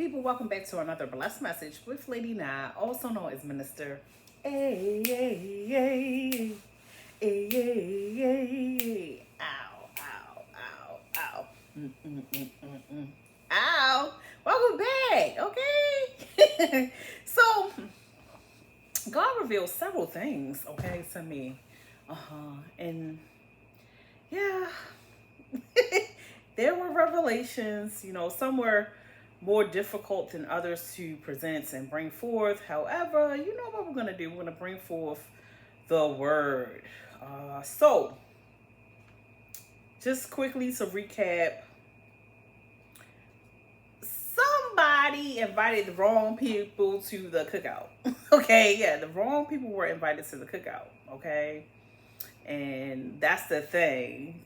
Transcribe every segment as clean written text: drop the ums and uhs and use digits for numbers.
people, welcome back to another blessed message with Lady Nye, also known as Minister. Hey, hey, hey, hey, hey, hey. Ow, ow, ow, ow. Ow. Welcome back, okay? So, God revealed several things, okay, to me. And yeah, there were revelations, some were more difficult than others to present and bring forth. However, you know what we're going to do? We're going to bring forth the word. So, just quickly to recap, somebody invited the wrong people to the cookout. Okay, yeah, the wrong people were invited to the cookout. Okay, and that's the thing.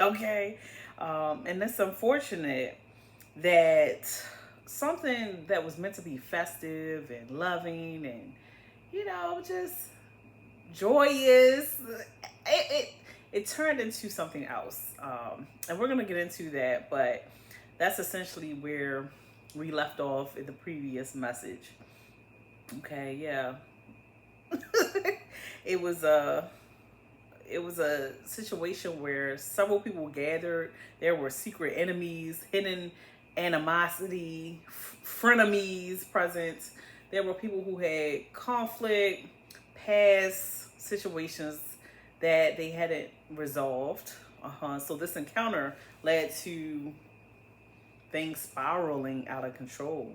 Okay, and it's unfortunate that something that was meant to be festive and loving and just joyous, it turned into something else, and we're gonna get into that, but that's essentially where we left off in the previous message. Okay, yeah. it was a it was a situation where several people gathered. There were secret enemies, hidden animosity, frenemies present. There were people who had conflict, past situations that they hadn't resolved. So this encounter led to things spiraling out of control.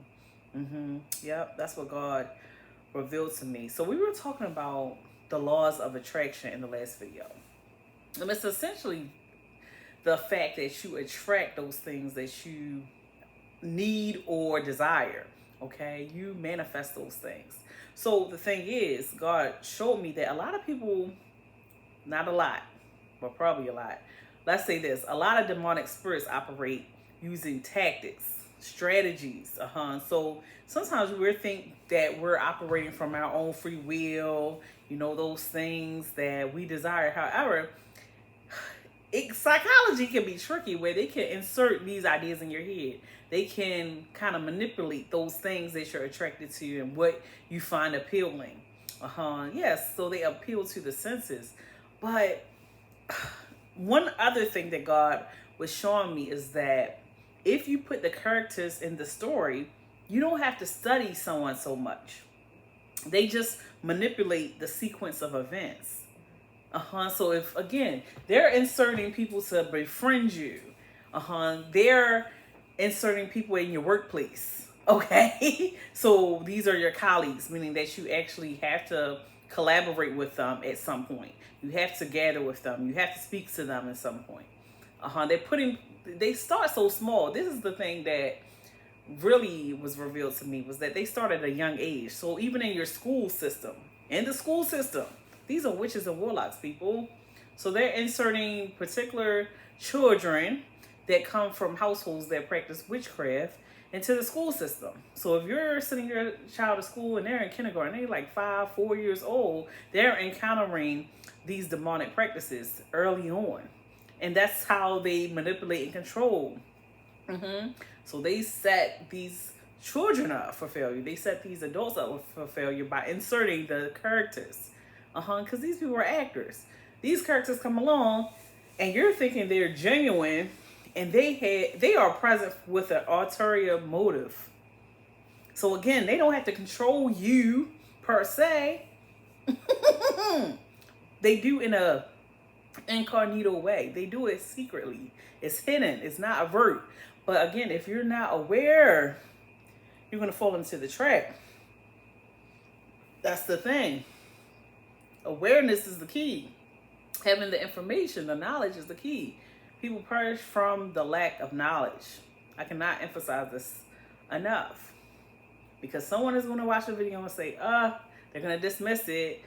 Yep, that's what God revealed to me. So we were talking about the laws of attraction in the last video. And it's essentially the fact that you attract those things that you need or desire. Okay, you manifest those things. So the thing is, God showed me that a lot of people, not a lot, but probably a lot, let's say this, a lot of demonic spirits operate using tactics, strategies. So sometimes we think that we're operating from our own free will, those things that we desire. However, psychology can be tricky, where they can insert these ideas in your head. They can kind of manipulate those things that you're attracted to and what you find appealing. Yes, so they appeal to the senses. But one other thing that God was showing me is that if you put the characters in the story, you don't have to study someone so much. They just manipulate the sequence of events. So if, again, they're inserting people to befriend you, they're inserting people in your workplace. Okay. So these are your colleagues, meaning that you actually have to collaborate with them at some point. You have to gather with them. You have to speak to them at some point. They start so small. This is the thing that really was revealed to me, was that they start at a young age. So even in your school system, these are witches and warlocks, people. So they're inserting particular children that come from households that practice witchcraft into the school system. So if you're sending your child to school and they're in kindergarten, they're like 4 years old, they're encountering these demonic practices early on. And that's how they manipulate and control. So they set these children up for failure. They set these adults up for failure by inserting the characters. Because these people are actors. These characters come along and you're thinking they're genuine, and they are present with an ulterior motive. So again, they don't have to control you per se. They do in a incognito way. They do it secretly. It's hidden. It's not overt. But again, if you're not aware, you're going to fall into the trap. That's the thing. Awareness is the key. Having the information, the knowledge is the key. People perish from the lack of knowledge. I cannot emphasize this enough. Because someone is going to watch the video and say, they're going to dismiss it.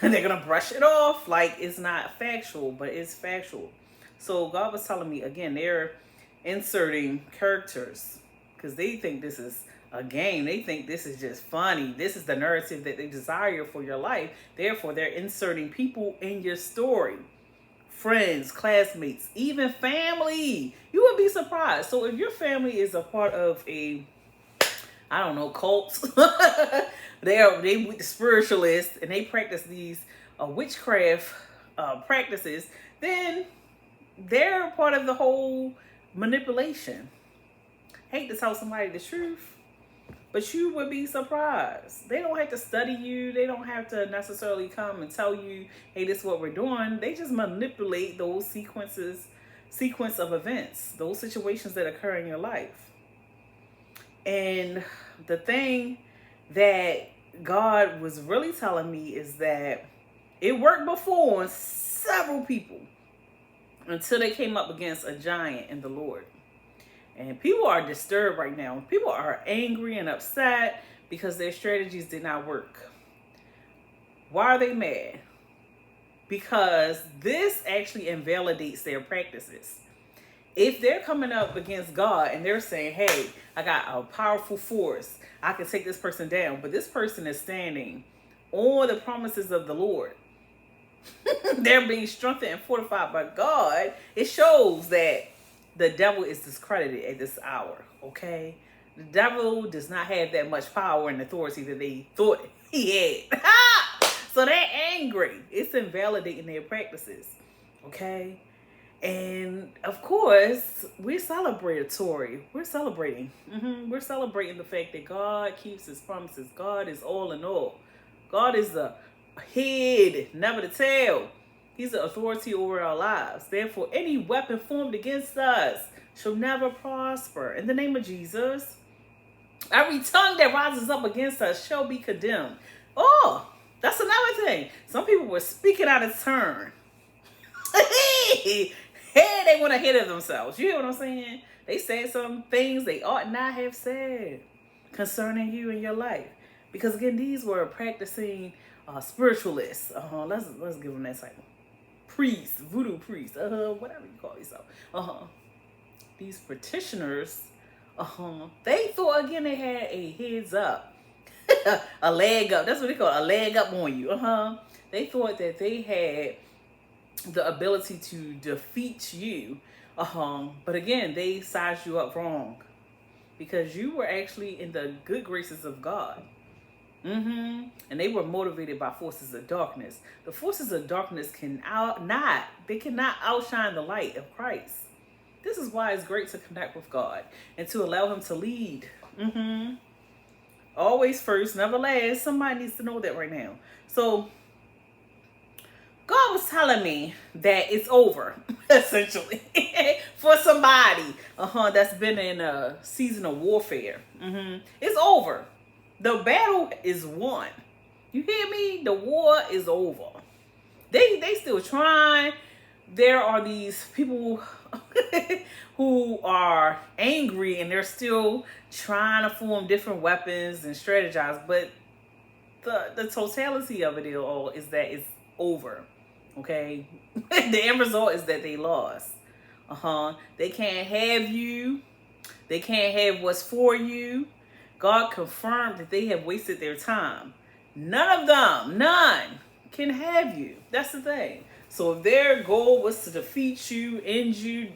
They're going to brush it off like it's not factual, but it's factual. So God was telling me, again, they're inserting characters because they think this is a game. They think this is just funny. This is the narrative that they desire for your life. Therefore, they're inserting people in your story. Friends, classmates, even family. You would be surprised. So if your family is a part of a I don't know, cults. They with the spiritualists and they practice these witchcraft practices, then they're part of the whole manipulation. Hate to tell somebody the truth, but you would be surprised. They don't have to study you. They don't have to necessarily come and tell you, hey, this is what we're doing. They just manipulate those sequence of events, those situations that occur in your life. And the thing that God was really telling me is that it worked before on several people until they came up against a giant in the Lord. And people are disturbed right now. People are angry and upset because their strategies did not work. Why are they mad? Because this actually invalidates their practices. If they're coming up against God and they're saying, hey, I got a powerful force, I can take this person down, but this person is standing on the promises of the Lord. They're being strengthened and fortified by God. It shows that the devil is discredited at this hour, okay? The devil does not have that much power and authority that they thought he had. So they're angry. It's invalidating their practices, okay? And of course, we're celebratory. We're celebrating. We're celebrating the fact that God keeps his promises. God is all in all. God is the head, never the tail. He's the authority over our lives. Therefore, any weapon formed against us shall never prosper. In the name of Jesus, every tongue that rises up against us shall be condemned. Oh, that's another thing. Some people were speaking out of turn. Hey, they went ahead of themselves. You hear what I'm saying? They said some things they ought not have said concerning you and your life. Because again, these were practicing spiritualists. Let's give them that title. Priests, voodoo priests, whatever you call yourself. These practitioners, they thought again they had a heads up, a leg up. That's what they call it, a leg up on you. They thought that they had the ability to defeat you. But again, they sized you up wrong because you were actually in the good graces of God. And they were motivated by forces of darkness. The forces of darkness cannot outshine the light of Christ. This is why it's great to connect with God and to allow him to lead. Always first, never last. Somebody needs to know that right now. So God was telling me that it's over, essentially, for somebody that's been in a season of warfare. It's over. The battle is won. You hear me? The war is over. They still trying. There are these people who are angry and they're still trying to form different weapons and strategize. But the totality of it all is that it's over. Okay? The end result is that they lost. They can't have you. They can't have what's for you. God confirmed that they have wasted their time. None of them, none, can have you. That's the thing. So if their goal was to defeat you, end you,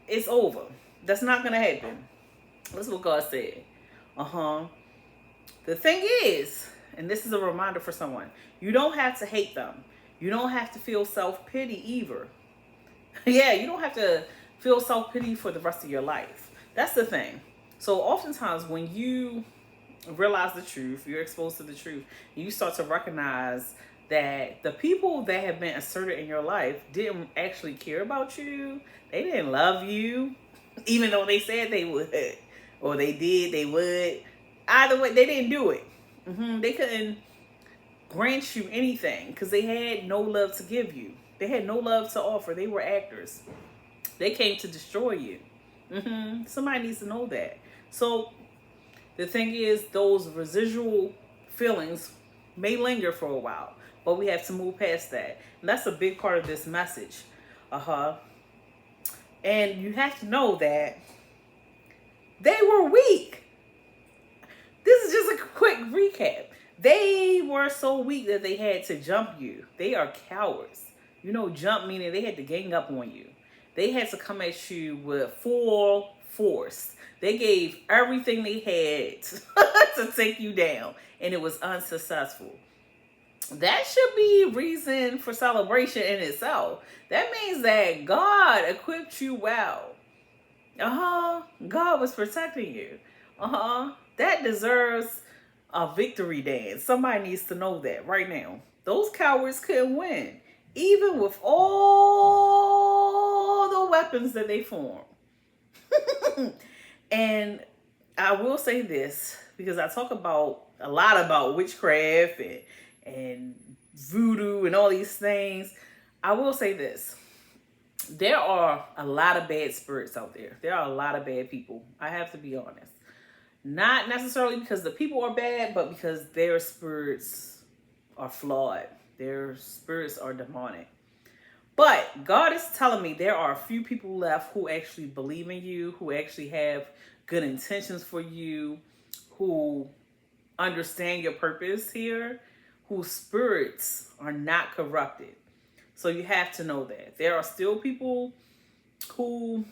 it's over. That's not going to happen. That's what God said. The thing is, and this is a reminder for someone, you don't have to hate them. You don't have to feel self-pity either. Yeah, you don't have to feel self-pity for the rest of your life. That's the thing. So oftentimes when you realize the truth, you're exposed to the truth, you start to recognize that the people that have been asserted in your life didn't actually care about you. They didn't love you, even though they said they would, or they did, they would. Either way, they didn't do it. They couldn't grant you anything because they had no love to give you. They had no love to offer. They were actors. They came to destroy you. Somebody needs to know that. So the thing is, those residual feelings may linger for a while, but we have to move past that. And that's a big part of this message. And you have to know that they were weak. This is just a quick recap. They were so weak that they had to jump you. They are cowards. You know, jump meaning they had to gang up on you. They had to come at you with full force. They gave everything they had to take you down, and it was unsuccessful. That should be reason for celebration in itself. That means that God equipped you well. God was protecting you. That deserves a victory dance. Somebody needs to know that right now. Those cowards couldn't win, even with all the weapons that they formed. And I will say this, because I talk about a lot about witchcraft and voodoo and all these things. I will say this. There are a lot of bad spirits out there. There are a lot of bad people. I have to be honest. Not necessarily because the people are bad, but because their spirits are flawed. Their spirits are demonic. But God is telling me there are a few people left who actually believe in you, who actually have good intentions for you, who understand your purpose here, whose spirits are not corrupted. So you have to know that. There are still people who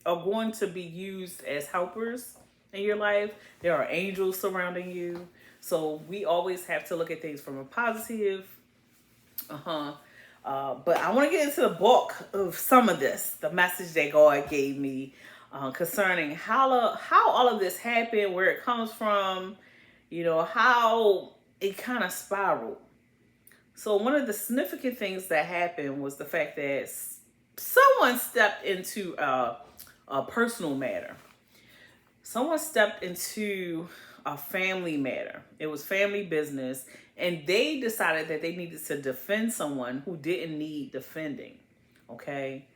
are going to be used as helpers in your life. There are angels surrounding you. So we always have to look at things from a positive. But I want to get into the bulk of some of this, the message that God gave me concerning how all of this happened, where it comes from, how it kind of spiraled. So one of the significant things that happened was the fact that someone stepped into a personal matter. Someone stepped into a family matter. It was family business, and they decided that they needed to defend someone who didn't need defending. Okay?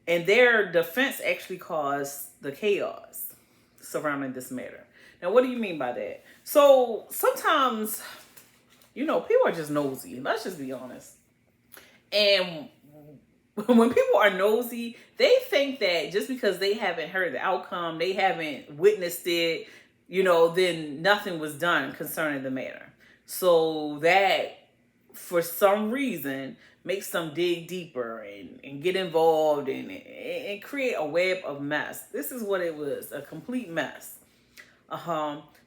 And their defense actually caused the chaos surrounding this matter. Now, what do you mean by that? So sometimes, people are just nosy. Let's just be honest. And when people are nosy, they think that just because they haven't heard the outcome, they haven't witnessed it, then nothing was done concerning the matter. So that, for some reason, makes them dig deeper and get involved and create a web of mess. This is what it was, a complete mess.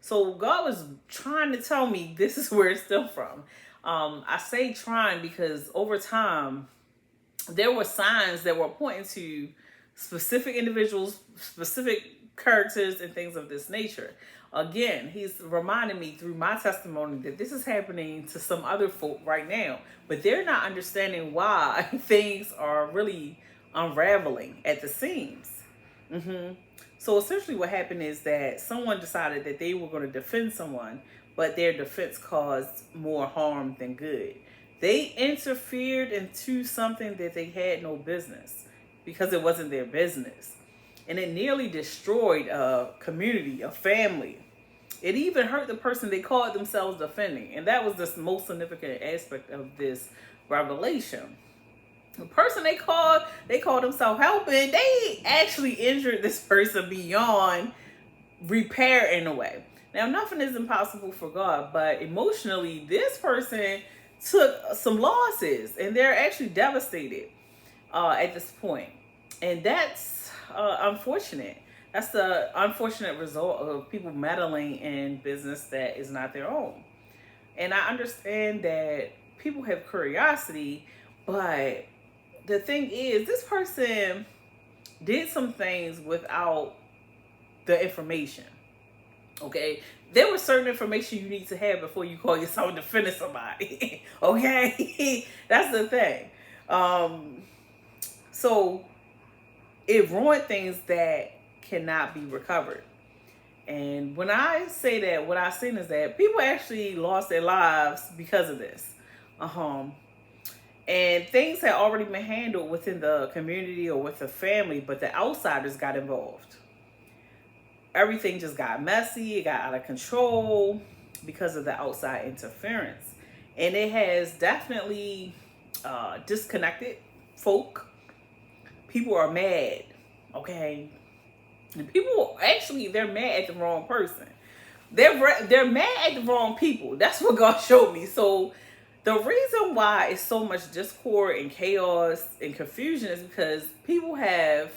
So God was trying to tell me this is where it stemmed from. I say trying because over time, there were signs that were pointing to specific individuals, specific characters, and things of this nature. Again, he's reminding me through my testimony that this is happening to some other folk right now, but they're not understanding why things are really unraveling at the seams. So essentially what happened is that someone decided that they were going to defend someone, but their defense caused more harm than good. They interfered into something that they had no business because it wasn't their business. And it nearly destroyed a community, a family. It even hurt the person they called themselves defending. And that was the most significant aspect of this revelation. The person they called themselves helping, they actually injured this person beyond repair in a way. Now, nothing is impossible for God, but emotionally, this person took some losses and they're actually devastated at this point. And that's unfortunate. That's the unfortunate result of people meddling in business that is not their own. And I understand that people have curiosity, but the thing is, this person did some things without the information. Okay? There was certain information you need to have before you call yourself defending somebody. Okay? That's the thing. So it ruined things that cannot be recovered. And when I say that, what I've seen is that people actually lost their lives because of this. And things had already been handled within the community or with the family, but the outsiders got involved. Everything just got messy. It got out of control because of the outside interference. And it has definitely disconnected folk. People are mad, okay? And people, actually, they're mad at the wrong person. They're mad at the wrong people. That's what God showed me. So the reason why it's so much discord and chaos and confusion is because people have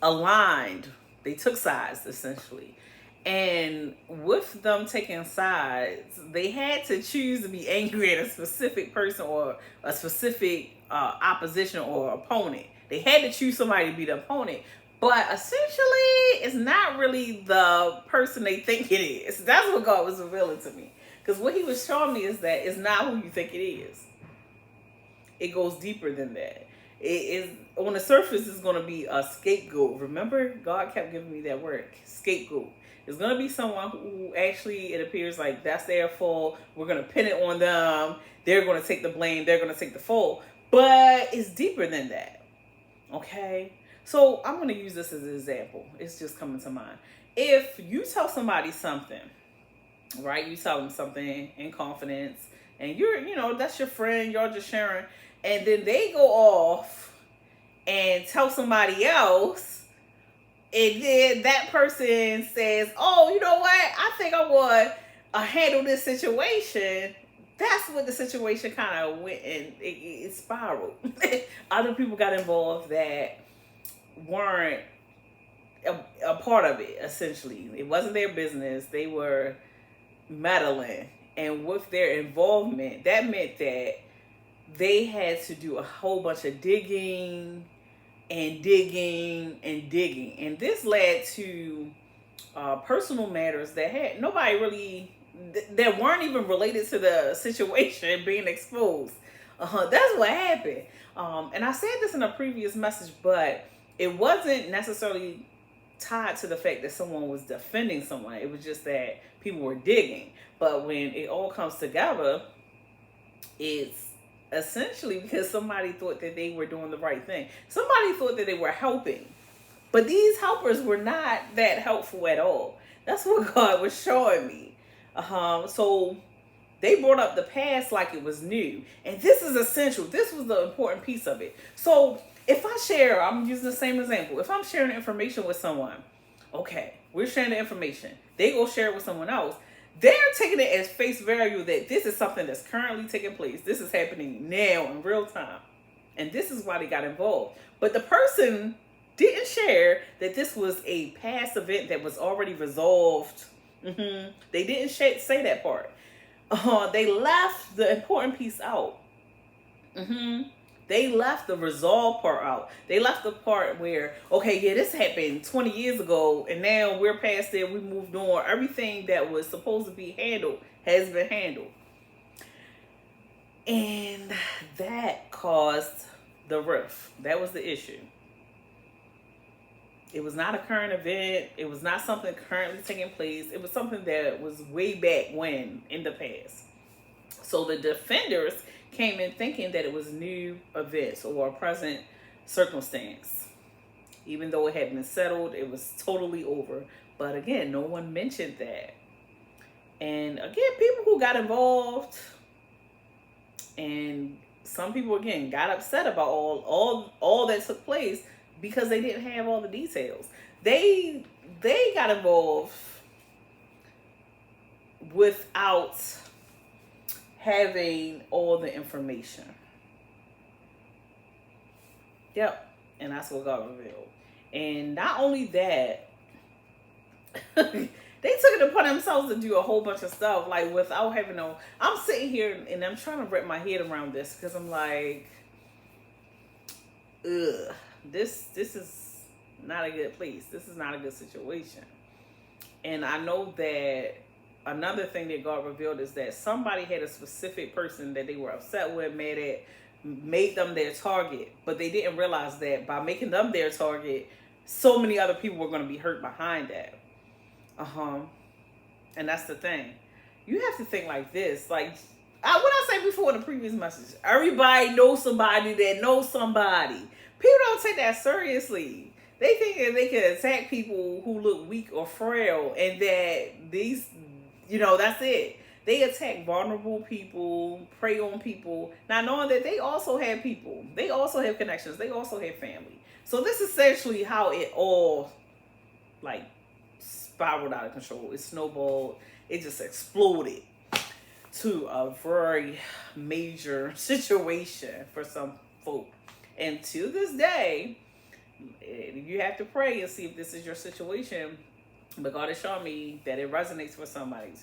aligned. They took sides essentially. And with them taking sides, they had to choose to be angry at a specific person or a specific opposition or opponent. They had to choose somebody to be the opponent. But essentially, it's not really the person they think it is. That's what God was revealing to me. Because what he was showing me is that it's not who you think it is. It goes deeper than that. It is on the surface. It's going to be a scapegoat. Remember, God kept giving me that word, scapegoat. It's going to be someone who actually it appears like that's their fault. We're going to pin it on them. They're going to take the blame. They're going to take the fault. But it's deeper than that. Okay? So I'm going to use this as an example. It's just coming to mind. If you tell somebody something, right? You tell them something in confidence, and that's your friend. You're just sharing. And then they go off and tell somebody else, and then that person says, oh, you know what? I think I want to handle this situation. That's what the situation kind of went, and it spiraled. Other people got involved that weren't a part of it, essentially. It wasn't their business. They were meddling. And with their involvement, that meant that they had to do a whole bunch of digging and digging and digging. And this led to personal matters that had nobody really, that weren't even related to the situation being exposed. That's what happened. And I said this in a previous message, but it wasn't necessarily tied to the fact that someone was defending someone. It was just that people were digging. But when it all comes together, it's essentially because somebody thought that they were doing the right thing. Somebody thought that they were helping. But these helpers were not that helpful at all. That's what God was showing me. So they brought up the past like it was new. And this is essential. This was the important piece of it. So if I share, I'm using the same example. If I'm sharing information with someone, okay, we're sharing the information. They go share it with someone else. They're taking it as face value that this is something that's currently taking place. This is happening now in real time. And this is why they got involved. But the person didn't share that this was a past event that was already resolved. They didn't say that part. They left the important piece out. They left the resolve part out. They left the part where, okay, yeah, this happened 20 years ago, and now we're past it. We moved on. Everything that was supposed to be handled has been handled. And that caused the rift. That was the issue. It was not a current event. It was not something currently taking place. It was something that was way back when in the past. So the defenders came in thinking that it was new events or a present circumstance. Even though it had been settled, it was totally over. But again, no one mentioned that. And again, people who got involved, and some people again got upset about all that took place because they didn't have all the details. They got involved without having all the information. Yep. And that's what God revealed. And not only that, they took it upon themselves to do a whole bunch of stuff, like without having no. I'm sitting here and I'm trying to wrap my head around this because I'm like, ugh, this is not a good place. This is not a good situation. And I know that another thing that God revealed is that somebody had a specific person that they were upset with, mad at, made them their target. But they didn't realize that by making them their target, so many other people were going to be hurt behind that. And that's the thing. You have to think like this. Like, what I said before in the previous message, everybody knows somebody that knows somebody. People don't take that seriously. They think that they can attack people who look weak or frail, and that these, that's it. They attack vulnerable people, prey on people, not knowing that they also have people. They also have connections. They also have family. So this is essentially how it all, spiraled out of control. It snowballed. It just exploded to a very major situation for some folk. And to this day, You have to pray and see if this is your situation. But God has shown me that it resonates for somebody.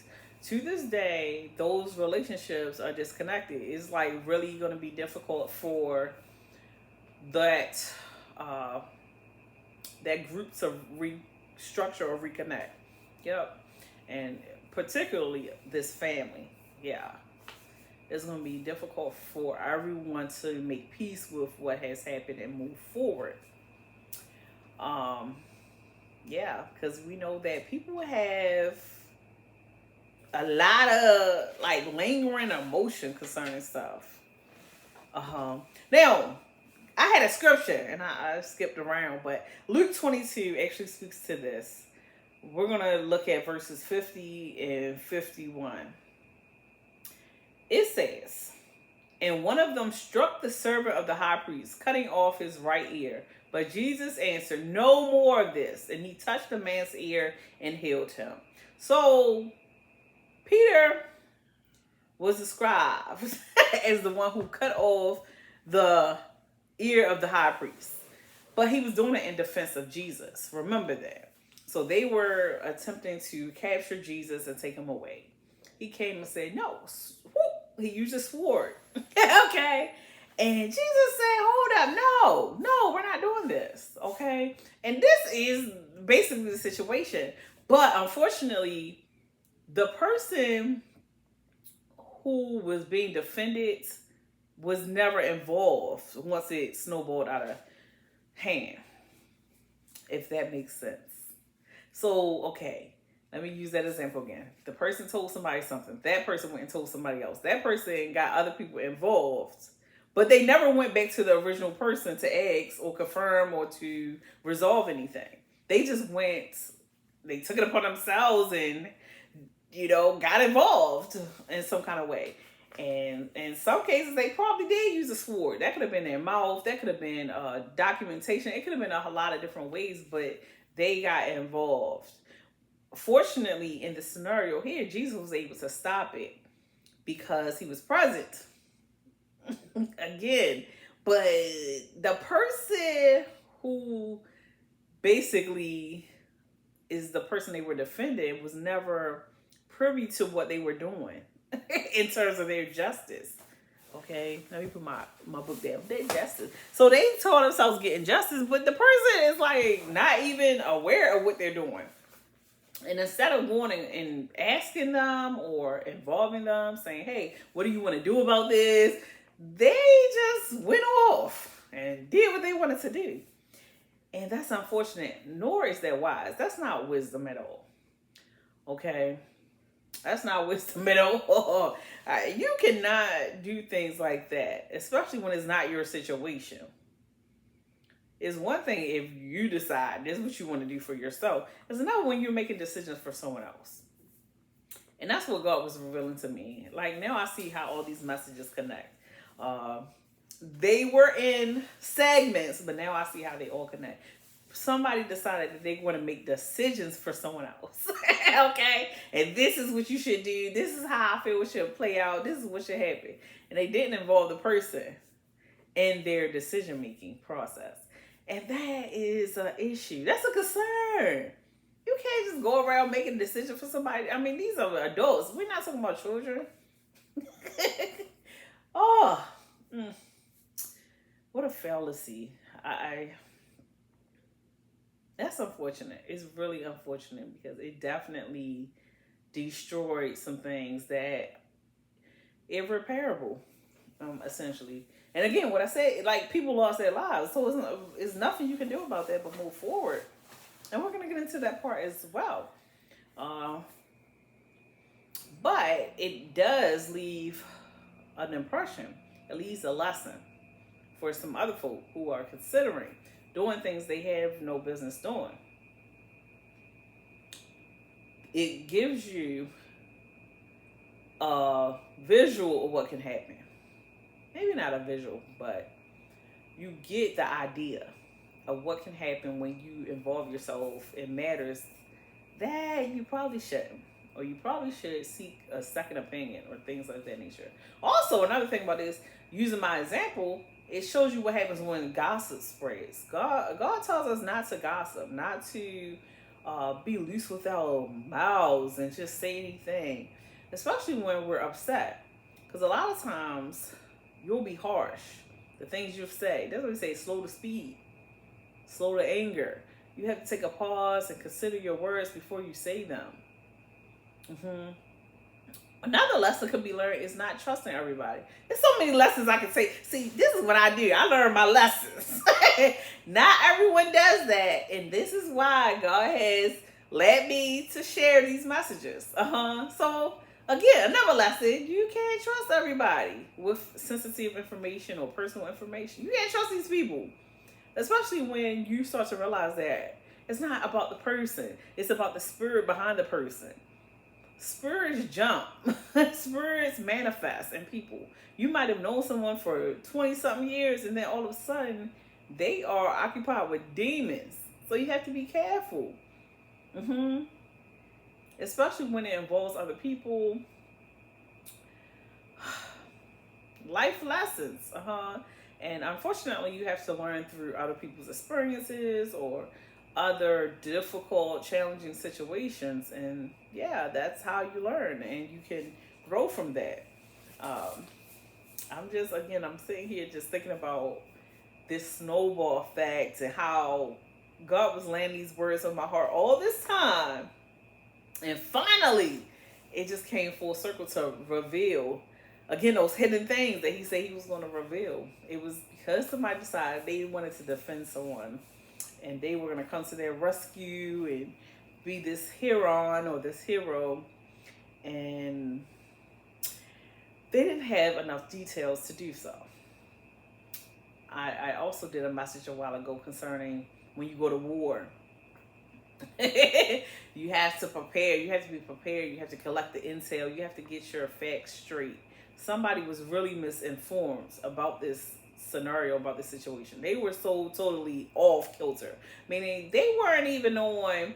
To this day, those relationships are disconnected. It's like really going to be difficult for that that group to restructure or reconnect. Yep. And particularly this family. Yeah. It's going to be difficult for everyone to make peace with what has happened and move forward. Yeah, because we know that people have a lot of like lingering emotion concerning stuff. Now, I had a scripture and I skipped around, but Luke 22 actually speaks to this. We're going to look at verses 50 and 51. It says, and one of them struck the servant of the high priest, cutting off his right ear. But Jesus answered, no more of this. And he touched the man's ear and healed him. So Peter was described as the one who cut off the ear of the high priest. But he was doing it in defense of Jesus. Remember that. So they were attempting to capture Jesus and take him away. He came and said, no. He used a sword. Okay. And Jesus said, hold up. No, we're not doing this. Okay. And this is basically the situation. But unfortunately, the person who was being defended was never involved once it snowballed out of hand. If that makes sense. So, okay. Let me use that example again. The person told somebody something. That person went and told somebody else. That person got other people involved. But they never went back to the original person to ask or confirm or to resolve anything. They just went, they took it upon themselves and, got involved in some kind of way. And in some cases, they probably did use a sword. That could have been their mouth. That could have been documentation. It could have been a lot of different ways, but they got involved. Fortunately, in the scenario here, Jesus was able to stop it because he was present. Again, but the person who basically is the person they were defending was never privy to what they were doing in terms of their justice. Okay, let me put my book down. Their justice. So they told themselves getting justice, but the person is like not even aware of what they're doing. And instead of going and asking them or involving them, saying, hey, what do you want to do about this? They just went off and did what they wanted to do. And that's unfortunate, nor is that wise. That's not wisdom at all. Okay? That's not wisdom at all. You cannot do things like that, especially when it's not your situation. It's one thing if you decide this is what you want to do for yourself. It's another when you're making decisions for someone else. And that's what God was revealing to me. Like now I see how all these messages connect. They were in segments, but now I see how they all connect. Somebody decided that they want to make decisions for someone else. Okay? And this is what you should do. This is how I feel it should play out. This is what should happen. And they didn't involve the person in their decision-making process. And that is an issue. That's a concern. You can't just go around making a decision for somebody. I mean, these are adults. We're not talking about children. What a fallacy. That's unfortunate. It's really unfortunate because it definitely destroyed some things that irreparable, essentially. And again, what I said, like people lost their lives, so it's nothing you can do about that but move forward. And we're gonna get into that part as well. But it does leave an impression. It leaves a lesson for some other folk who are considering doing things they have no business doing. It gives you a visual of what can happen. Maybe not a visual, but you get the idea of what can happen when you involve yourself in matters that you probably shouldn't. Or you probably should seek a second opinion or things like that nature. Also, another thing about this, using my example, it shows you what happens when gossip spreads. God tells us not to gossip, not to be loose with our mouths and just say anything, especially when we're upset. Because a lot of times you'll be harsh. The things you say, that's what we say, slow to speed, slow to anger. You have to take a pause and consider your words before you say them. Another lesson could be learned is not trusting everybody. There's so many lessons I can say. See, this is what I do. I learn my lessons. Not everyone does that. And this is why God has led me to share these messages. So, again, another lesson. You can't trust everybody with sensitive information or personal information. You can't trust these people. Especially when you start to realize that it's not about the person. It's about the spirit behind the person. Spirits jump. Spirits manifest in people. You might have known someone for 20-something years, and then all of a sudden, they are occupied with demons. So you have to be careful. Especially when it involves other people. Life lessons. And unfortunately, you have to learn through other people's experiences or other difficult, challenging situations. And yeah, that's how you learn, and you can grow from that. I'm sitting here just thinking about this snowball effect and how God was laying these words on my heart all this time. And finally, it just came full circle to reveal, again, those hidden things that he said he was going to reveal. It was because somebody decided they wanted to defend someone, and they were going to come to their rescue and be this hero or this hero. And they didn't have enough details to do so. I also did a message a while ago concerning when you go to war. You have to prepare. You have to be prepared. You have to collect the intel. You have to get your facts straight. Somebody was really misinformed about this scenario, about this situation. They were so totally off kilter, meaning they weren't even on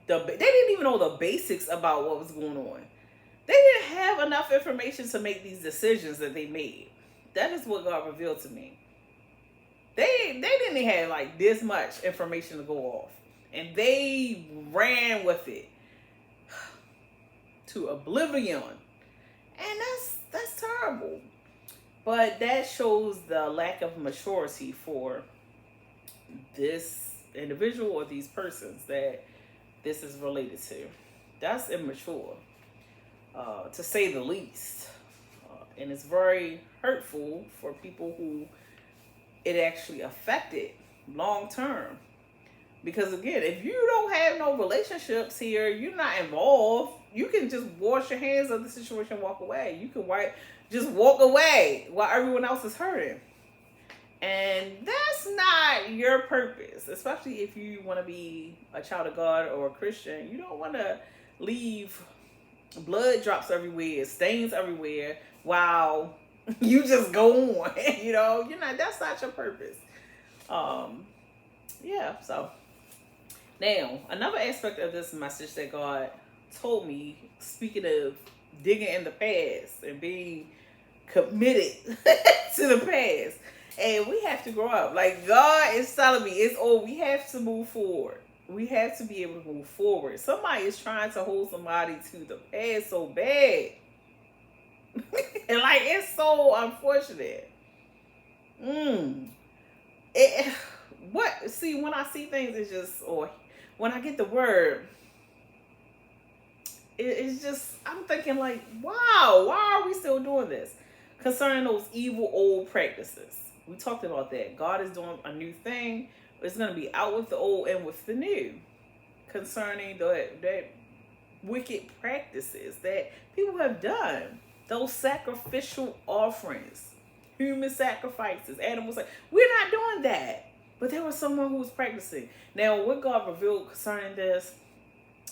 they didn't even know the basics about what was going on. They didn't have enough information to make these decisions that they made. That is what God revealed to me. They didn't have like this much information to go off, and they ran with it to oblivion, and that's terrible. But that shows the lack of maturity for this individual or these persons that this is related to. That's immature, to say the least. And it's very hurtful for people who it actually affected long term. Because again, if you don't have no relationships here, you're not involved, you can just wash your hands of the situation, walk away. You can just walk away while everyone else is hurting. And that's not your purpose, especially if you want to be a child of God or a Christian. You don't want to leave blood drops everywhere, stains everywhere, while you just go on. That's not your purpose. So now another aspect of this message that God told me, speaking of digging in the past and being committed to the past, and we have to grow up. Like God is telling me, we have to move forward. We have to be able to move forward. Somebody is trying to hold somebody to the past so bad. And it's so unfortunate. When I see things, it's just, or when I get the word, it's just, I'm thinking wow, why are we still doing this? Concerning those evil old practices. We talked about that. God is doing a new thing. It's going to be out with the old and with the new. Concerning that wicked practices that people have done. Those sacrificial offerings. Human sacrifices. Animals. We're not doing that. But there was someone who was practicing. Now, what God revealed concerning this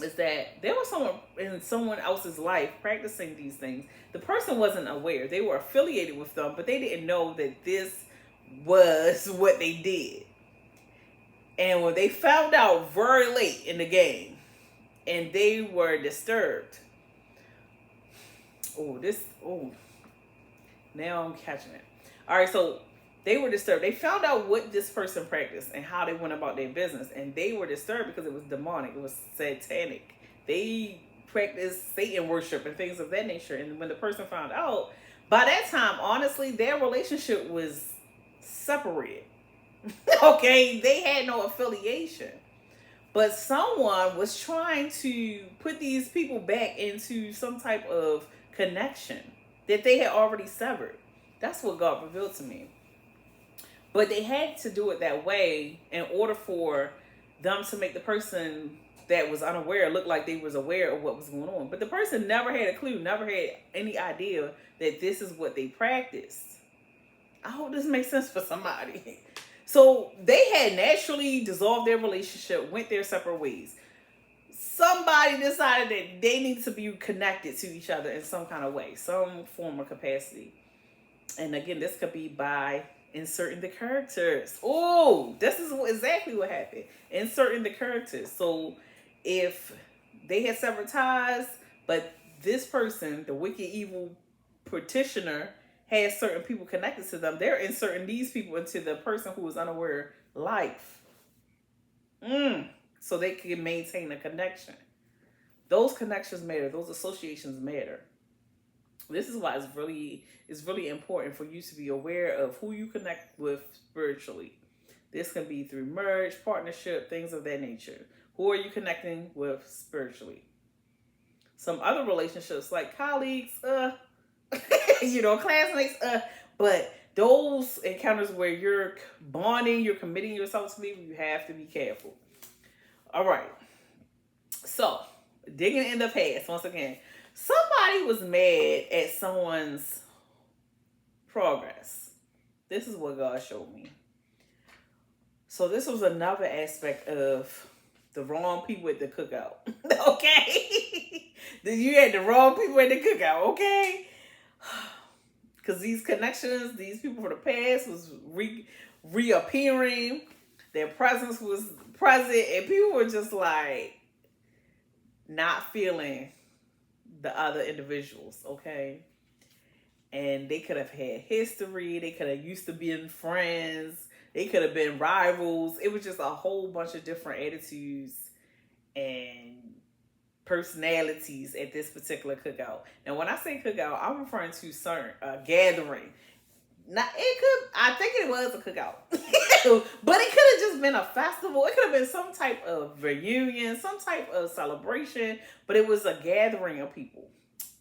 is that there was someone in someone else's life practicing these things. The person wasn't aware. They were affiliated with them, but they didn't know that this was what they did. And when they found out very late in the game, and they were disturbed. Now I'm catching it. All right, so They were disturbed. They found out what this person practiced and how they went about their business, and they were disturbed because it was demonic. It was satanic. They practiced Satan worship and things of that nature. And when the person found out, by that time, honestly, their relationship was separated. Okay, they had no affiliation. But someone was trying to put these people back into some type of connection that they had already severed. That's what God revealed to me. But they had to do it that way in order for them to make the person that was unaware look like they was aware of what was going on. But the person never had a clue, never had any idea that this is what they practiced. I hope this makes sense for somebody. So they had naturally dissolved their relationship, went their separate ways. Somebody decided that they need to be connected to each other in some kind of way, some form of capacity. And again, this could be by inserting the characters. Oh, this is exactly what happened. Inserting the characters. So if they had severed ties, but this person, the wicked, evil petitioner, has certain people connected to them, they're inserting these people into the person who is unaware life. So they can maintain a connection. Those connections matter. Those associations matter. This is why it's really important for you to be aware of who you connect with spiritually. This can be through marriage, partnership, things of that nature. Who are you connecting with spiritually? Some other relationships like colleagues, classmates, but those encounters where you're bonding, you're committing yourself to people, you have to be careful. All right. So, digging in the past, once again, somebody was mad at someone's progress. This is what God showed me. So this was another aspect of the wrong people at the cookout. Okay? You had the wrong people at the cookout, okay? Because these connections, these people from the past was reappearing. Their presence was present. And people were just like not feeling the other individuals, okay? And they could have had history. They could have used to being friends. They could have been rivals. It was just a whole bunch of different attitudes and personalities at this particular cookout. Now, when I say cookout, I'm referring to certain gathering. I think it was a cookout, but it could have just been a festival. It could have been some type of reunion, some type of celebration, but it was a gathering of people.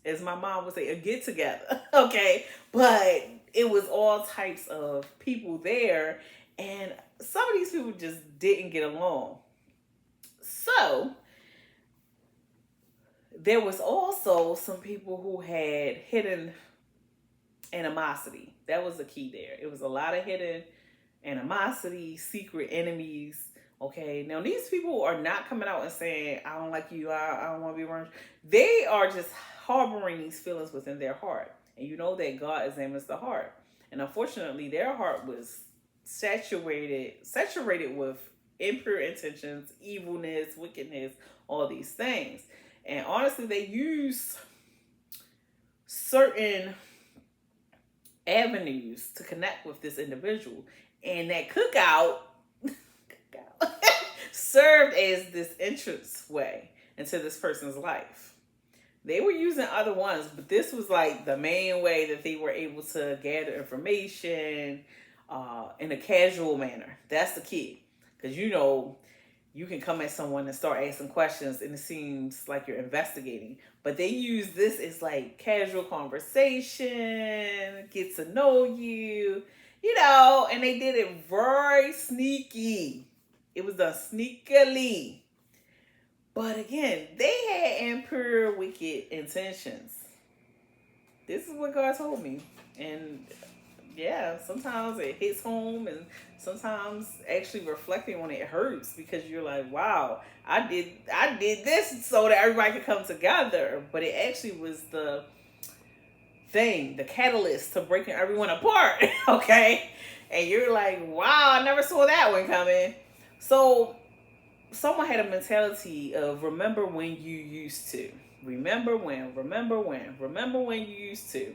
As my mom would say, a get together. Okay. But it was all types of people there. And some of these people just didn't get along. So there was also some people who had hidden animosity. That was the key there. It was a lot of hidden animosity, secret enemies. Okay, now these people are not coming out and saying, I don't like you, I don't want to be around you. They are just harboring these feelings within their heart. And you know that God examines the heart. And unfortunately, their heart was saturated with impure intentions, evilness, wickedness, all these things. And honestly, they use certain avenues to connect with this individual. And that cookout served as this entrance way into this person's life. They were using other ones, but this was like the main way that they were able to gather information in a casual manner. That's the key. Because you can come at someone and start asking questions and it seems like you're investigating. But they use this as like casual conversation, get to know you, and they did it very sneaky. It was done sneakily. But again, they had impure, wicked intentions. This is what God told me. And yeah, sometimes it hits home and sometimes actually reflecting on it hurts because you're like, wow, I did this so that everybody could come together. But it actually was the catalyst to breaking everyone apart. Okay. And you're like, wow, I never saw that one coming. So someone had a mentality of remember when you used to. Remember when you used to.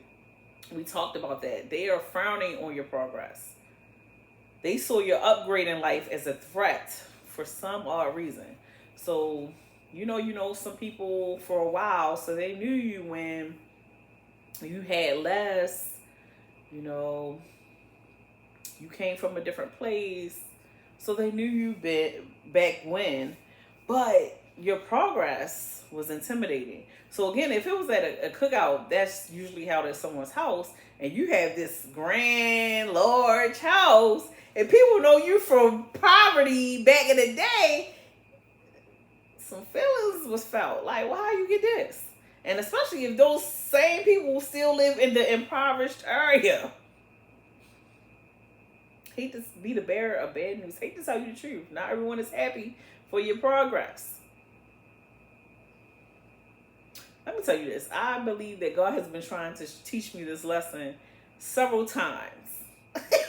We talked about that. They are frowning on your progress. They saw your upgrade in life as a threat for some odd reason. So, you know some people for a while, so they knew you when you had less, you know, you came from a different place. So they knew you back when, but your progress was intimidating. So again, if it was at a cookout, that's usually held at someone's house, and you have this grand, large house, and people know you from poverty back in the day, some feelings was felt. Like, well, how you get this? And especially if those same people still live in the impoverished area. Hate to be the bearer of bad news. Hate to tell you the truth. Not everyone is happy for your progress. Let me tell you this. I believe that God has been trying to teach me this lesson several times.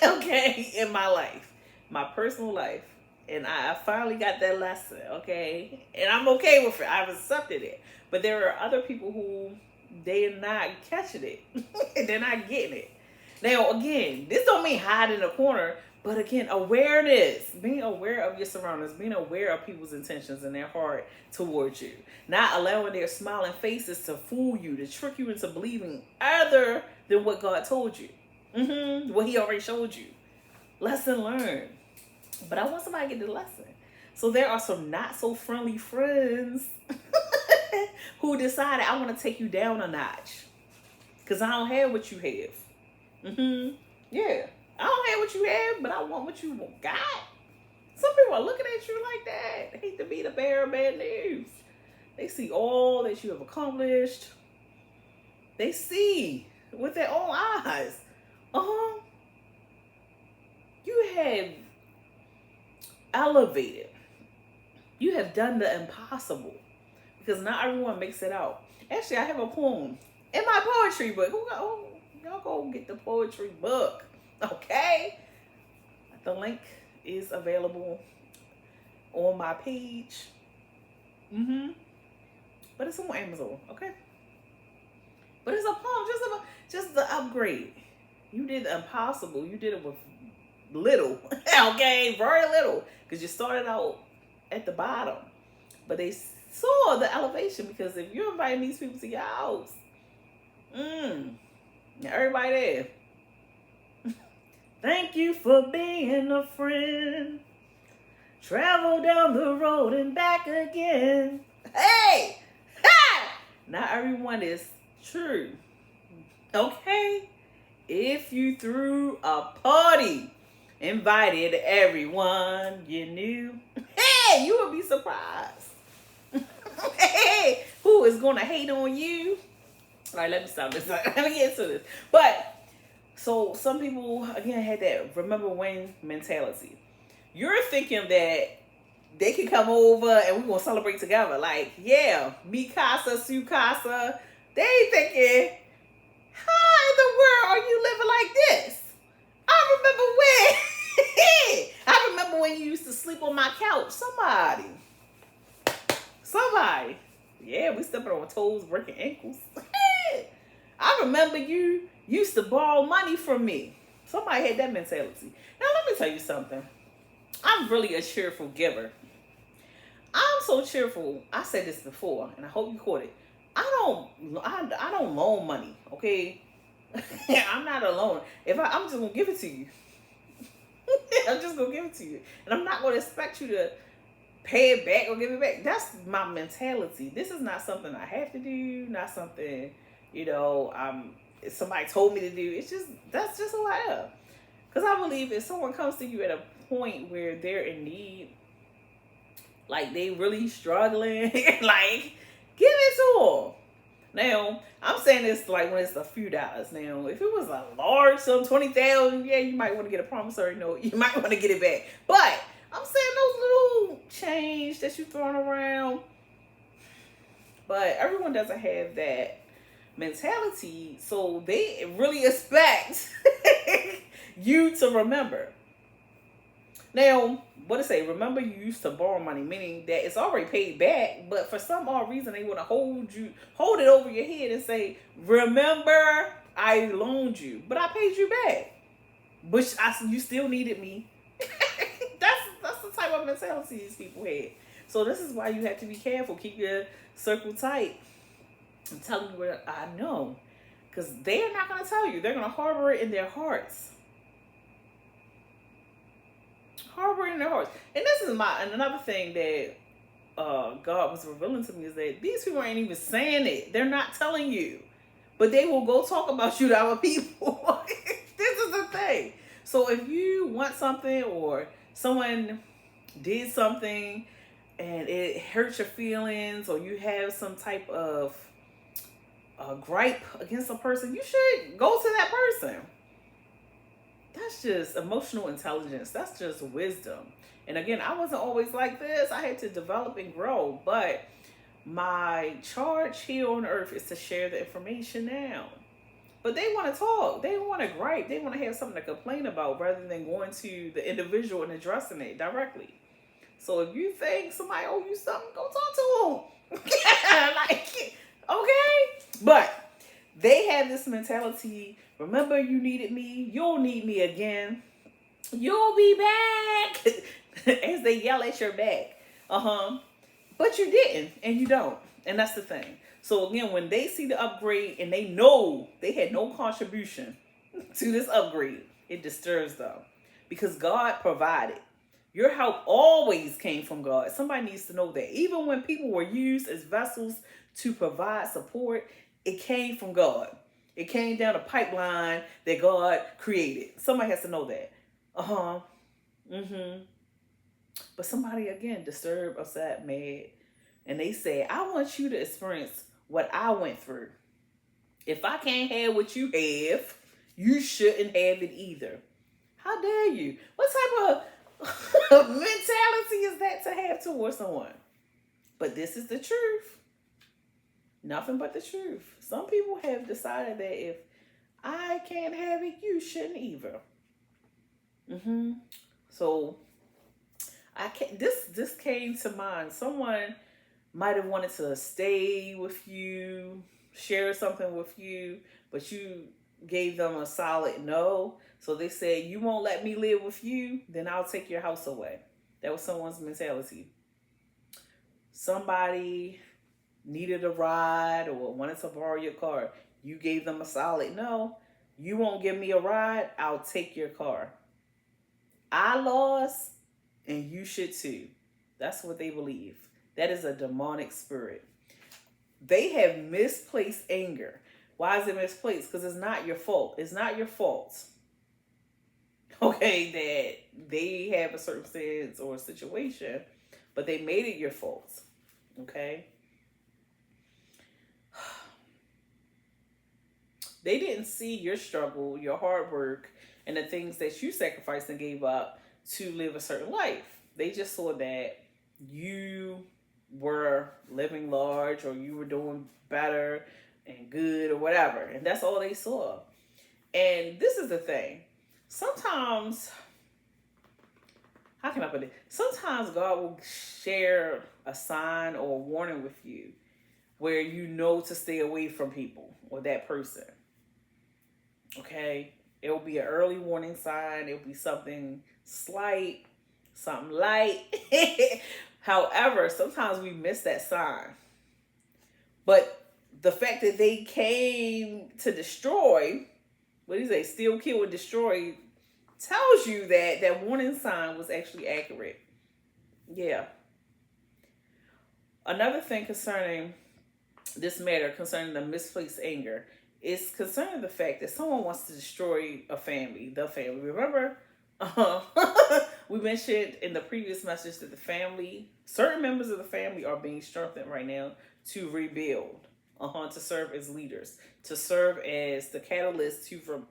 Okay, in my life, my personal life. And I finally got that lesson, okay? And I'm okay with it. I've accepted it. But there are other people who, they're not catching it. They're not getting it. Now, again, this don't mean hide in a corner, but again, awareness, being aware of your surroundings, being aware of people's intentions and their heart towards you, not allowing their smiling faces to fool you, to trick you into believing other than what God told you, what He already showed you. Lesson learned. But I want somebody to get the lesson. So there are some not so friendly friends who decided, I want to take you down a notch because I don't have what you have. Yeah, I don't have what you have, but I want what you got. Some people are looking at you like that. They hate to be the bearer of bad news. They see all that you have accomplished. They see with their own eyes. You have elevated. You have done the impossible. Because not everyone makes it out. Actually, I have a poem in my poetry book. Y'all go get the poetry book, okay? The link is available on my page. But it's on Amazon, okay? But it's a poem, just the upgrade. You did the impossible. You did it with little, okay? Very little, because you started out at the bottom. But they saw the elevation, because if you're inviting these people to your house, everybody there. Thank you for being a friend. Travel down the road and back again. Hey! Ha! Not everyone is true. Okay? If you threw a party, invited everyone you knew, hey, you would be surprised. Hey, who is going to hate on you? All right, let me stop this. Let me get to this. But, so some people, again, had that remember when mentality. You're thinking that they can come over and we're going to celebrate together. Like, yeah, mi casa, su casa. They thinking, how in the world are you living like this? I remember when you used to sleep on my couch. Somebody. Yeah, we stepping on toes, breaking ankles. I remember you used to borrow money from me. Somebody had that mentality. Now, let me tell you something. I'm really a cheerful giver. I'm so cheerful. I said this before, and I hope you caught it. I don't loan money, okay? I'm not a loaner. I'm just going to give it to you. I'm just going to give it to you. And I'm not going to expect you to pay it back or give it back. That's my mentality. This is not something I have to do, not something, somebody told me to do. That's just who I am. Because I believe if someone comes to you at a point where they're in need, like they really struggling, like, give it to them. Now, I'm saying this like when it's a few dollars. Now, if it was a large sum, 20,000, yeah, you might want to get a promissory note. You might want to get it back. But I'm saying those little change that you're throwing around. But everyone doesn't have that mentality, so they really expect you to remember. Now, what to say? Remember, you used to borrow money, meaning that it's already paid back, but for some odd reason, they want to hold it over your head and say, remember, I loaned you, but I paid you back. But you still needed me That's the type of mentality these people had. So this is why you have to be careful. Keep your circle tight. I'm telling you what I know. Because they're not going to tell you. They're going to harbor it in their hearts. Harbor it in their hearts. And this is another thing that God was revealing to me is that these people ain't even saying it. They're not telling you. But they will go talk about you to other people. This is the thing. So if you want something or someone did something and it hurts your feelings or you have some type of gripe against a person, you should go to that person. That's just emotional intelligence. That's just wisdom. And again, I wasn't always like this. I had to develop and grow. But my charge here on earth is to share the information now. But they want to talk. They want to gripe. They want to have something to complain about rather than going to the individual and addressing it directly. So if you think somebody owe you something, go talk to them. Like, okay? But they have this mentality, remember you needed me, you'll need me again. You'll be back. As they yell at your back. But you didn't, and you don't. And that's the thing. So again, when they see the upgrade and they know they had no contribution to this upgrade, it disturbs them. Because God provided. Your help always came from God. Somebody needs to know that. Even when people were used as vessels to provide support, it came from God. It came down a pipeline that God created. Somebody has to know that. But somebody, again, disturbed, upset, mad. And they say, I want you to experience what I went through. If I can't have what you have, you shouldn't have it either. How dare you? What type of mentality is that to have towards someone? But this is the truth. Nothing but the truth. Some people have decided that if I can't have it, you shouldn't either. So I can't. This came to mind. Someone might have wanted to stay with you, share something with you, but you gave them a solid no. So they said, you won't let me live with you, then I'll take your house away. That was someone's mentality. Somebody needed a ride or wanted to borrow your car. You gave them a solid no. You won't give me a ride, I'll take your car. I lost, and you should too. That's what they believe. That is a demonic spirit. They have misplaced anger. Why is it misplaced? Because it's not your fault. It's not your fault. Okay, that they have a circumstance or a situation, but they made it your fault. Okay? They didn't see your struggle, your hard work, and the things that you sacrificed and gave up to live a certain life. They just saw that you were living large or you were doing better and good or whatever. And that's all they saw. And this is the thing. Sometimes, how can I put it? Sometimes God will share a sign or a warning with you where you know to stay away from people or that person. Okay? It will be an early warning sign. It will be something slight, something light. However, sometimes we miss that sign. But the fact that they came to destroy, what do you say, steal, kill, and destroy, tells you that that warning sign was actually accurate. Yeah. Another thing concerning this matter, concerning the misplaced anger, is concerning the fact that someone wants to destroy a family, the family. Remember, we mentioned in the previous message that the family, certain members of the family are being strengthened right now to rebuild, to serve as leaders, to serve as the catalyst to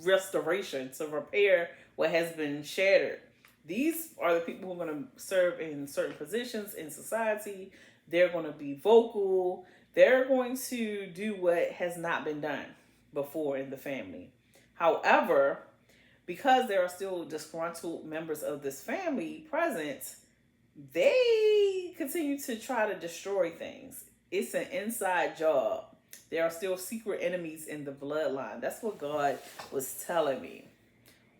restoration, to repair what has been shattered. These are the people who are going to serve in certain positions in society. They're going to be vocal. They're going to do what has not been done before in the family. However, because there are still disgruntled members of this family present, they continue to try to destroy things. It's an inside job. There are still secret enemies in the bloodline. That's what God was telling me.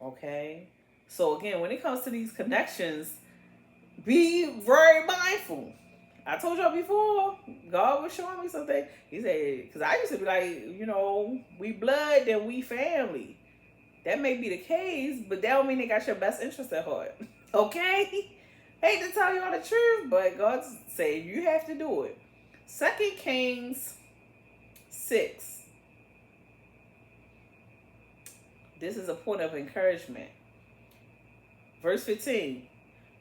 Okay? So again, when it comes to these connections, be very mindful. I told y'all before, God was showing me something. He said, because I used to be like, we blood, then we family. That may be the case, but that don't mean they got your best interest at heart. Okay? Hate to tell y'all the truth, but God said you have to do it. 2 Kings 6. This is a point of encouragement. Verse 15.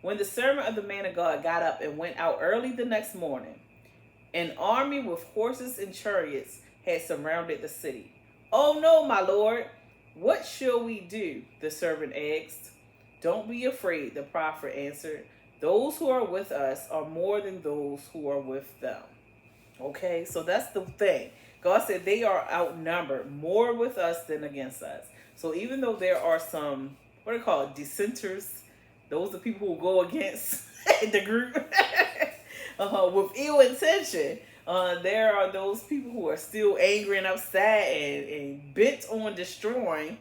When the servant of the man of God got up and went out early the next morning, an army with horses and chariots had surrounded the city. Oh no, my lord, what shall we do? The servant asked. Don't be afraid, the prophet answered. Those who are with us are more than those who are with them. Okay, so that's the thing. God said they are outnumbered more with us than against us. So even though there are some, what do you call it, dissenters, those are people who go against the group with ill intention. There are those people who are still angry and upset and bent on destroying.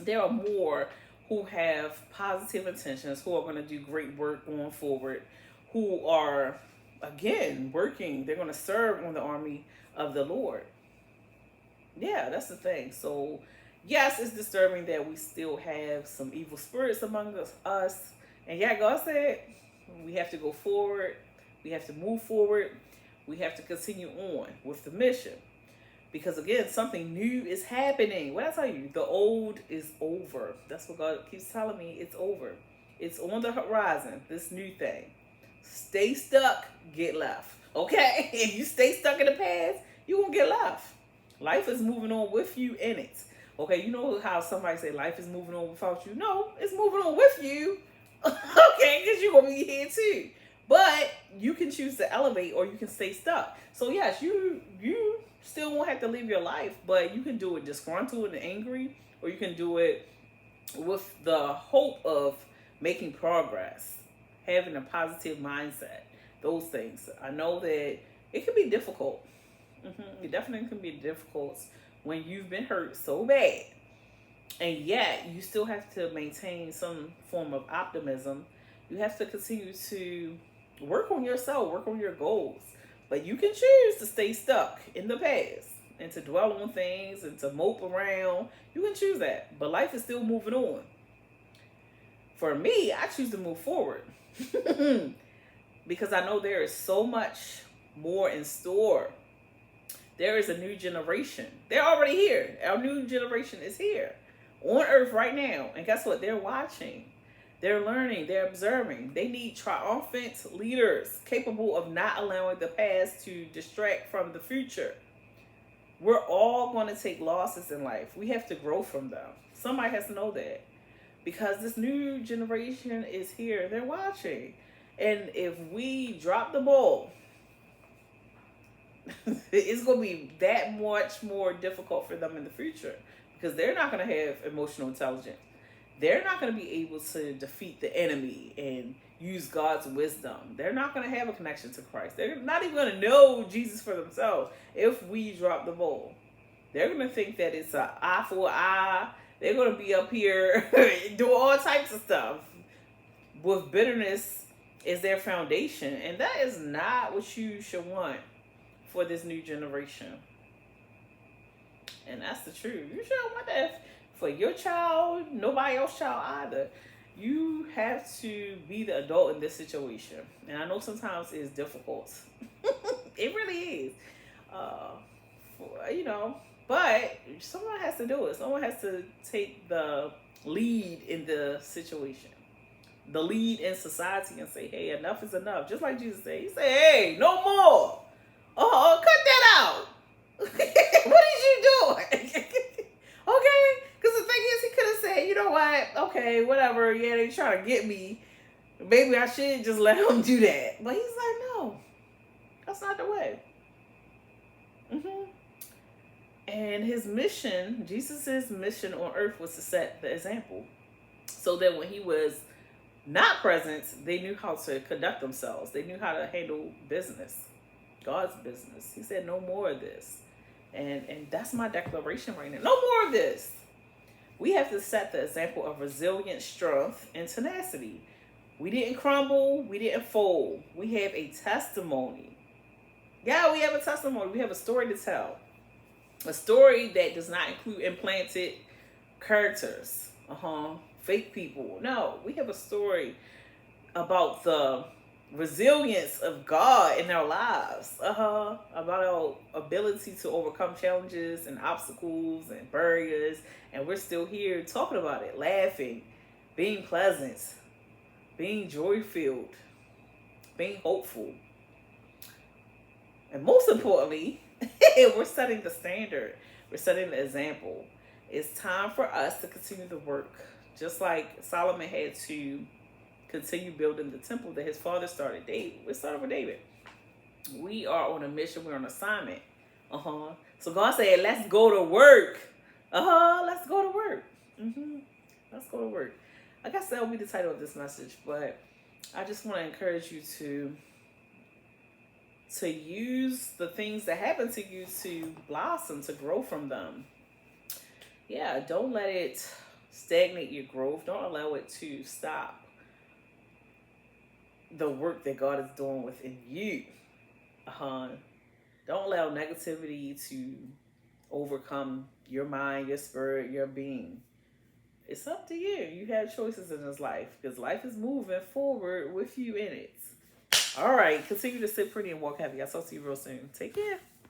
There are more who have positive intentions, who are going to do great work going forward, who are, again, working. They're going to serve on the army of the Lord. Yeah, that's the thing. So, yes, it's disturbing that we still have some evil spirits among us. And yeah, God said we have to go forward. We have to move forward. We have to continue on with the mission. Because again, something new is happening. What I tell you, the old is over. That's what God keeps telling me. It's over. It's on the horizon, this new thing. Stay stuck, get left. Okay? If you stay stuck in the past, you won't get left. Life is moving on with you in it. Okay, you know how somebody say life is moving on without you? No, it's moving on with you. Okay, because you're going to be here too. But you can choose to elevate or you can stay stuck. So yes, you still won't have to live your life, but you can do it disgruntled and angry, or you can do it with the hope of making progress, having a positive mindset. Those things. I know that it can be difficult. It definitely can be difficult when you've been hurt so bad, and yet you still have to maintain some form of optimism. You have to continue to work on yourself, work on your goals. But you can choose to stay stuck in the past and to dwell on things and to mope around. You can choose that. But life is still moving on. For me, I choose to move forward. Because I know there is so much more in store. There is a new generation. They're already here. Our new generation is here on earth right now. And guess what? They're watching. They're learning, they're observing. They need triumphant leaders capable of not allowing the past to distract from the future. We're all going to take losses in life. We have to grow from them. Somebody has to know that. Because this new generation is here. They're watching. And if we drop the ball, it's going to be that much more difficult for them in the future. Because they're not going to have emotional intelligence. They're not going to be able to defeat the enemy and use God's wisdom. They're not going to have a connection to Christ. They're not even going to know Jesus for themselves if we drop the ball. They're going to think that it's an eye for an eye. They're going to be up here doing all types of stuff with bitterness as their foundation. And that is not what you should want for this new generation. And that's the truth. You shouldn't want that for your child, nobody else's child either. You have to be the adult in this situation. And I know sometimes it's difficult. It really is. But someone has to do it. Someone has to take the lead in the situation. The lead in society and say, hey, enough is enough. Just like Jesus said. He said, hey, no more. Cut that out. What is you doing? Okay? Because the thing is, he could have said, you know what? Okay, whatever. Yeah, they trying to get me. Maybe I should just let him do that. But he's like, no. That's not the way. And his mission, Jesus' mission on earth was to set the example. So that when he was not present, they knew how to conduct themselves. They knew how to handle business. God's business. He said, no more of this. And that's my declaration right now. No more of this. We have to set the example of resilience, strength, and tenacity. We didn't crumble. We didn't fold. We have a testimony. Yeah, we have a testimony. We have a story to tell. A story that does not include implanted characters. Fake people. No, we have a story about the resilience of God in our lives. About our ability to overcome challenges and obstacles and barriers. And we're still here talking about it, laughing, being pleasant, being joy-filled, being hopeful. And most importantly, we're setting the standard. We're setting the example. It's time for us to continue the work. Just like Solomon had to continue building the temple that his father started. We're starting with David. We are on a mission. We're on assignment. So God said, let's go to work. Let's go to work. Let's go to work. I guess that will be the title of this message, but I just want to encourage you to use the things that happen to you to blossom, to grow from them. Yeah, don't let it stagnate your growth. Don't allow it to stop the work that God is doing within you. Don't allow negativity to overcome your mind, your spirit, your being. It's up to you. You have choices in this life because life is moving forward with you in it. All right, continue to sit pretty and walk happy. I'll talk to you real soon. Take care.